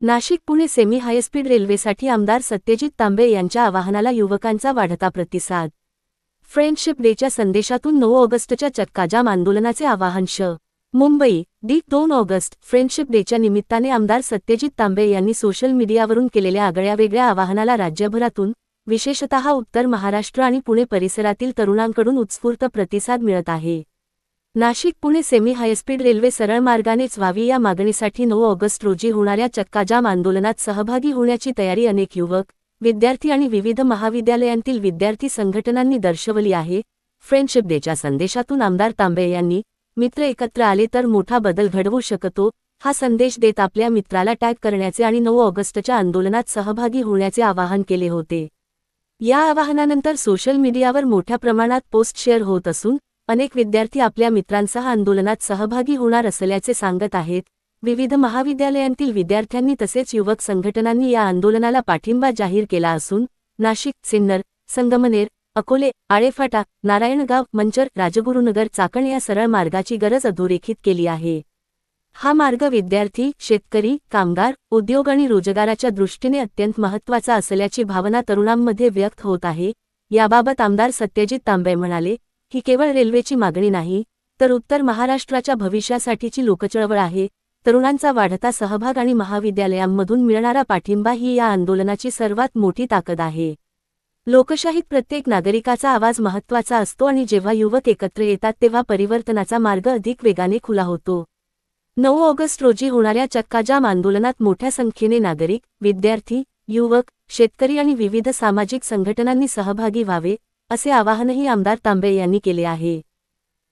Nashik Pune semi high speed रेल्वेसाठी आमदार सत्यजित तांबे यांच्या आवाहनाला युवकांचा वाढता प्रतिसाद। फ्रेंडशिप डेच्या संदेशातून 9 ऑगस्टच्या चक्काजाम आंदोलनाचे आवाहन मुंबई, 2 ऑगस्ट फ्रेंडशिप डेच्या निमित्ताने आमदार सत्यजित तांबे यांनी सोशल मीडियावरून केलेल्या आगळ्यावेगळ्या आवाहनाला राज्यभरातून, विशेषतः उत्तर महाराष्ट्र आणि पुणे परिसरातील तरुणांकडून उत्स्फूर्त प्रतिसाद मिळत आहे। Nashik Pune semi high speed railway सरळ मार्गानेच व्हावी या मागणीसाठी 9 ऑगस्ट रोजी होणाऱ्या चक्काजाम आंदोलनात सहभागी होण्याची तयारी अनेक युवक, विद्यार्थी आणि विविध महाविद्यालयांतील विद्यार्थी संघटनांनी दर्शवली आहे। फ्रेंडशिप डेच्या संदेशातून आमदार तांबे यांनी, मित्र एकत्र आले तर मोठा बदल घडवू शकतो, हा संदेश देत आपल्या मित्राला टॅग करण्याचे आणि 9 ऑगस्टच्या आंदोलनात सहभागी होण्याचे आवाहन केले होते। या आवाहनानंतर सोशल मीडियावर मोठ्या प्रमाणात पोस्ट शेअर होत असून, अनेक विद्यार्थी आपल्या मित्रांसह आंदोलनात सहभागी होणार असल्याचे सांगत आहेत। विविध महाविद्यालयांतील विद्यार्थ्यांनी तसेच युवक संघटनांनी या आंदोलनाला पाठिंबा जाहीर केला असून, नाशिक, सिन्नर, संगमनेर, अकोले, आळेफाटा, नारायणगाव, मंचर, राजगुरुनगर, चाकण या सरळ मार्गाची गरज अधोरेखित केली आहे। हा मार्ग विद्यार्थी, शेतकरी, कामगार, उद्योग आणि रोजगाराच्या दृष्टीने अत्यंत महत्त्वाचा असल्याची भावना तरुणांमध्ये व्यक्त होत आहे। याबाबत आमदार सत्यजित तांबे म्हणाले, ही केवळ रेल्वेची मागणी नाही, तर उत्तर महाराष्ट्राच्या भविष्यासाठीची लोकचळवळ आहे। तरुणांचा वाढता सहभाग आणि महाविद्यालयांमधून मिळणारा पाठिंबा ही या आंदोलनाची सर्वात मोठी ताकद आहे। लोकशाहीत प्रत्येक नागरिकाचा आवाज महत्त्वाचा असतो आणि जेव्हा युवक एकत्र येतात तेव्हा परिवर्तनाचा मार्ग अधिक वेगाने खुला होतो। 9 ऑगस्ट रोजी होणाऱ्या चक्काजाम आंदोलनात मोठ्या संख्येने नागरिक, विद्यार्थी, युवक, शेतकरी आणि विविध सामाजिक संघटनांनी सहभागी व्हावे, असे आवाहनही आमदार तांबे यांनी केले आहे।